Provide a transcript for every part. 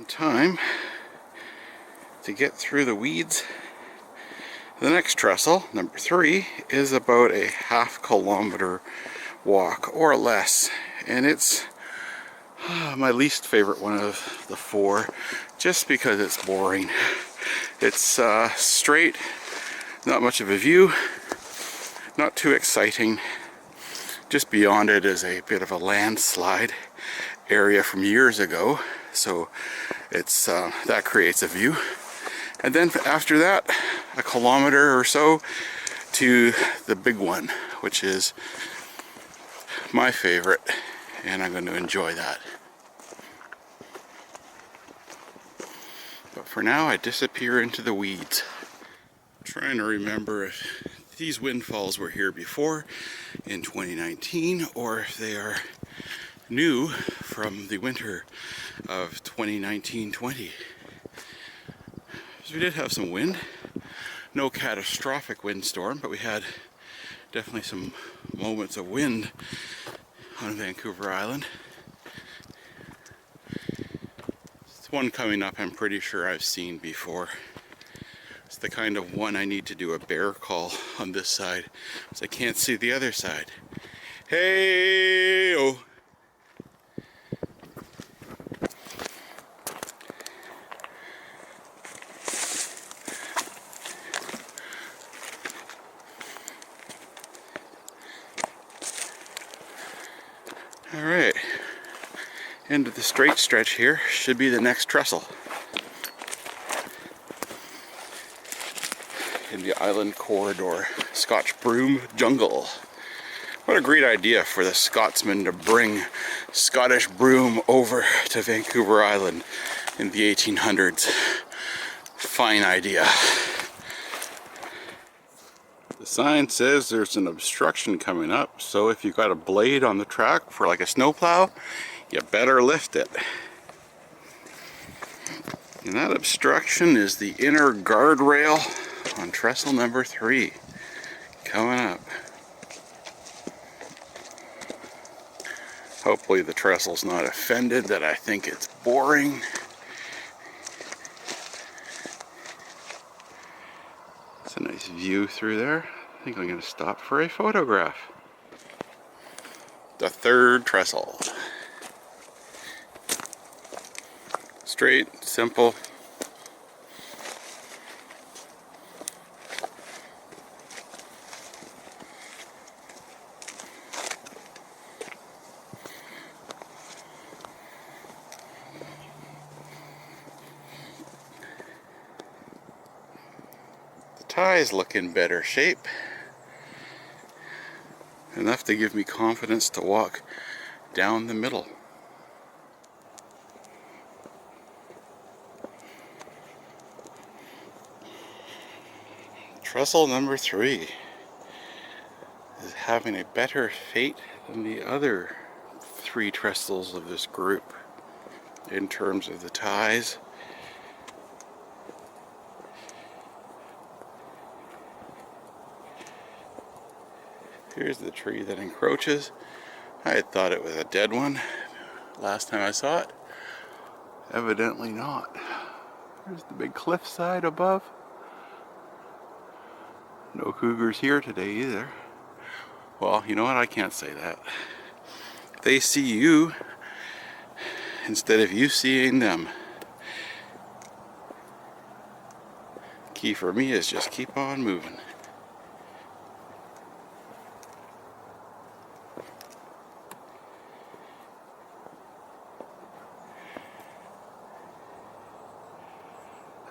time to get through the weeds. The next trestle, number 3, is about a half-kilometer walk or less, and it's my least favorite one of the 4, just because it's boring. It's straight, not much of a view, not too exciting. Just beyond it is a bit of a landslide area from years ago, so it's that creates a view. And then after that, a kilometer or so to the big one, which is my favorite, and I'm going to enjoy that. But for now, I disappear into the weeds. I'm trying to remember if these windfalls were here before in 2019 or if they are new from the winter of 2019-20. So we did have some wind, no catastrophic windstorm, but we had definitely some moments of wind on Vancouver Island. This one coming up I'm pretty sure I've seen before. It's the kind of one I need to do a bear call on this side, because I can't see the other side. Hey-oh! Alright, end of the straight stretch here should be the next trestle in the island corridor, Scotch broom jungle. What a great idea for the Scotsmen to bring Scottish broom over to Vancouver Island in the 1800s. Fine idea. The sign says there's an obstruction coming up, so if you've got a blade on the track for like a snowplow, you better lift it. And that obstruction is the inner guardrail on trestle number 3 coming up. Hopefully the trestle's not offended that I think it's boring. It's a nice view through there. I think I'm going to stop for a photograph. The 3rd trestle. Straight, simple. Ties look in better shape. Enough to give me confidence to walk down the middle. Trestle number 3 is having a better fate than the other 3 trestles of this group in terms of the ties. Here's the tree that encroaches. I had thought it was a dead one last time I saw it. Evidently not. There's the big cliffside above. No cougars here today either. Well, you know what? I can't say that. They see you instead of you seeing them. Key for me is just keep on moving.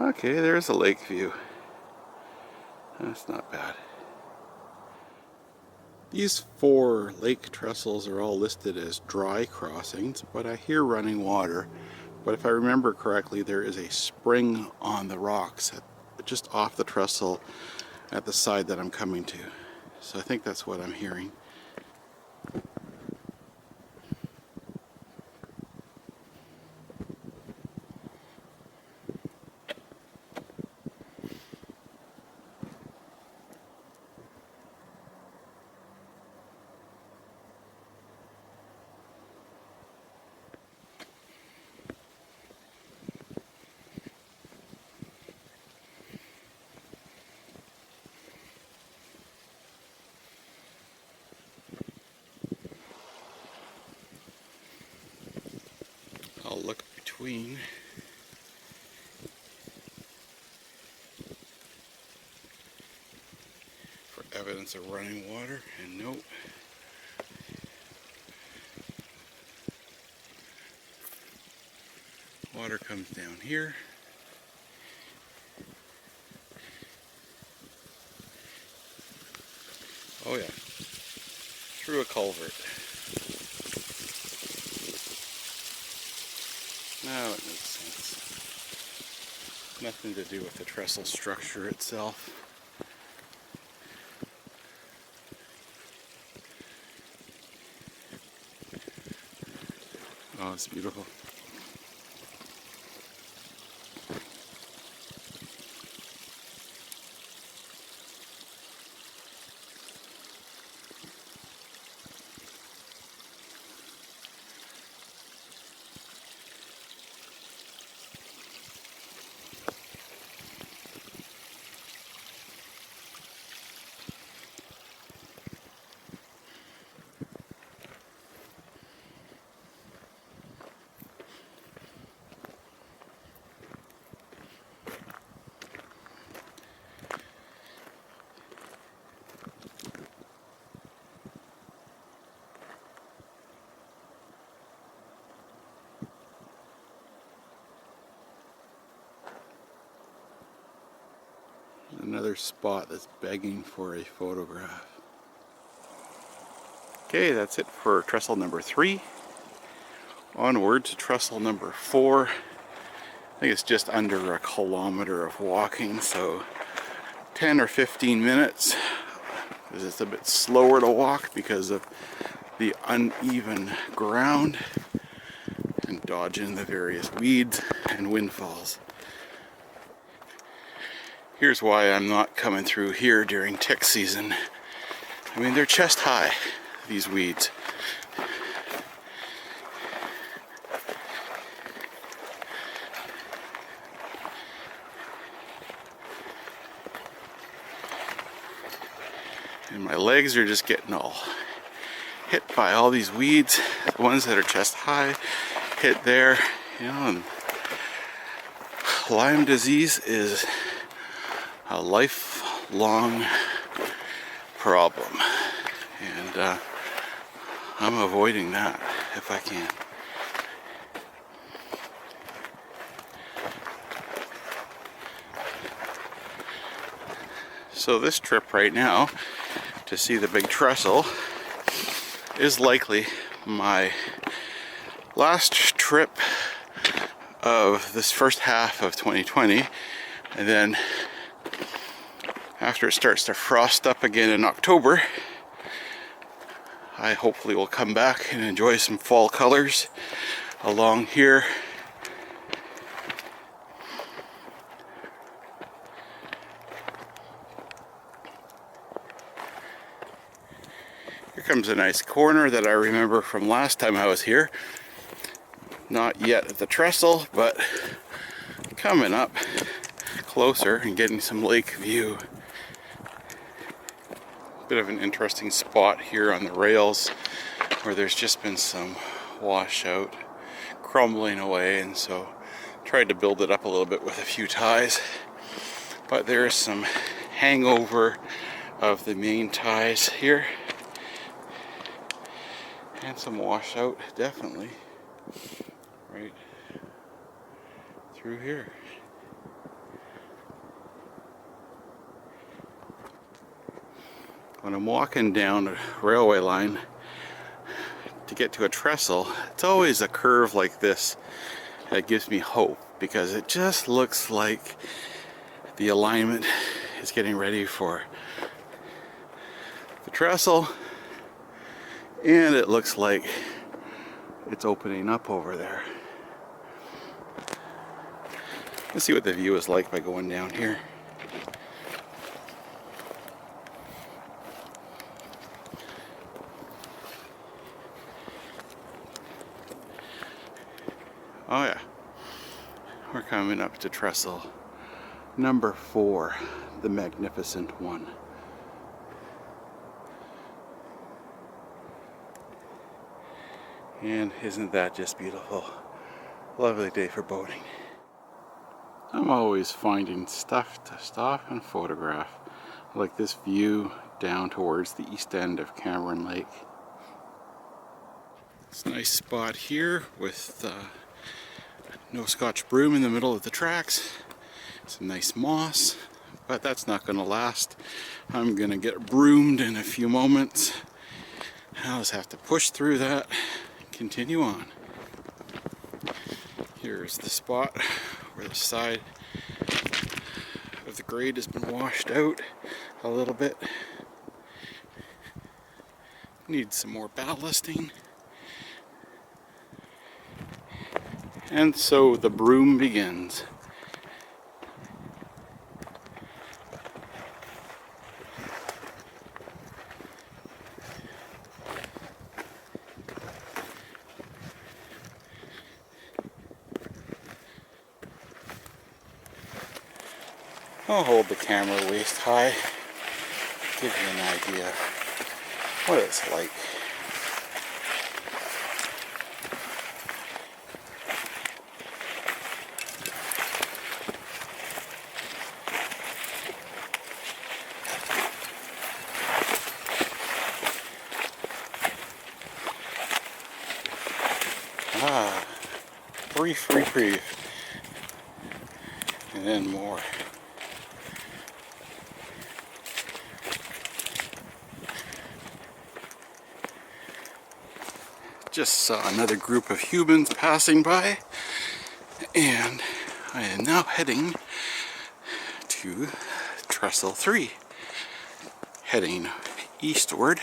Okay, there's a lake view. That's not bad. These 4 lake trestles are all listed as dry crossings, but I hear running water. But if I remember correctly, there is a spring on the rocks just off the trestle at the side that I'm coming to. So I think that's what I'm hearing. I'll look between. For evidence of running water, and nope. Water comes down here. Oh yeah, through a culvert. Now it makes sense. Nothing to do with the trestle structure itself. Oh, it's beautiful. Another spot that's begging for a photograph. Okay, that's it for trestle number 3. Onward to trestle number 4. I think it's just under a kilometer of walking, so 10 or 15 minutes. It's a bit slower to walk because of the uneven ground and dodging the various weeds and windfalls. Here's why I'm not coming through here during tick season. I mean, they're chest high, these weeds. And my legs are just getting all hit by all these weeds. The ones that are chest high hit there, you know, and Lyme disease is a lifelong problem, and I'm avoiding that if I can. So this trip right now to see the big trestle is likely my last trip of this first half of 2020, and then after it starts to frost up again in October, I hopefully will come back and enjoy some fall colors along here. Here comes a nice corner that I remember from last time I was here. Not yet at the trestle, but coming up closer and getting some lake view. Bit of an interesting spot here on the rails where there's just been some washout crumbling away, and so tried to build it up a little bit with a few ties, but there is some hangover of the main ties here and some washout definitely right through here. When I'm walking down a railway line to get to a trestle, it's always a curve like this that gives me hope, because it just looks like the alignment is getting ready for the trestle, and it looks like it's opening up over there. Let's see what the view is like by going down here. Oh yeah, we're coming up to trestle number 4, the magnificent one. And isn't that just beautiful? Lovely day for boating. I'm always finding stuff to stop and photograph, like this view down towards the east end of Cameron Lake. It's a nice spot here with no Scotch broom in the middle of the tracks. Some nice moss, but that's not going to last. I'm going to get broomed in a few moments. I'll just have to push through that and continue on. Here's the spot where the side of the grade has been washed out a little bit. Needs some more ballasting. And so the broom begins. I'll hold the camera waist high, give you an idea of what it's like. Brief reprieve, and then more. Just saw another group of humans passing by, and I am now heading to Trestle 3, heading eastward.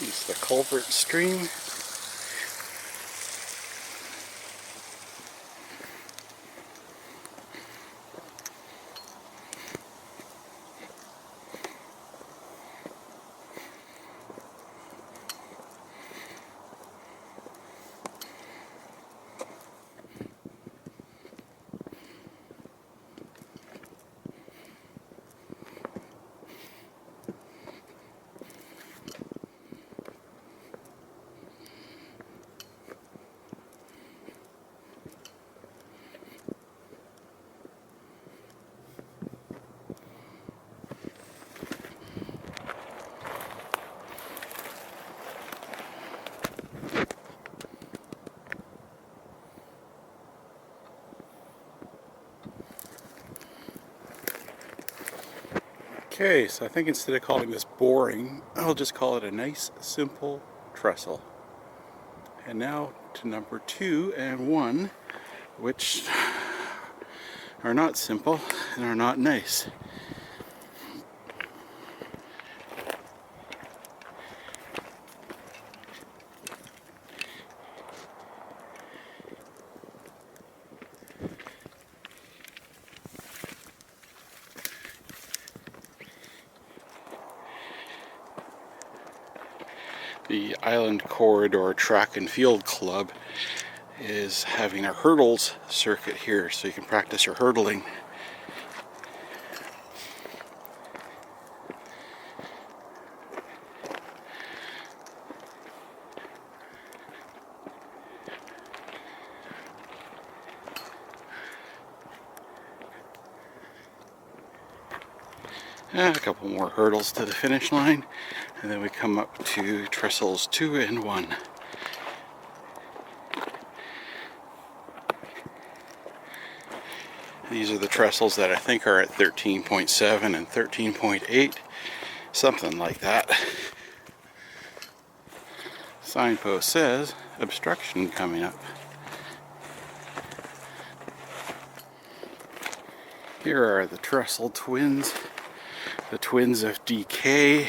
It's the culvert stream. Okay, so I think instead of calling this boring, I'll just call it a nice, simple trestle. And now to number 2 and 1, which are not simple and are not nice. The Island Corridor Track and Field Club is having a hurdles circuit here, so you can practice your hurdling. A couple more hurdles to the finish line, and then we come up to trestles 2 and 1. These are the trestles that I think are at 13.7 and 13.8, something like that. Signpost says obstruction coming up. Here are the trestle twins the twins of DK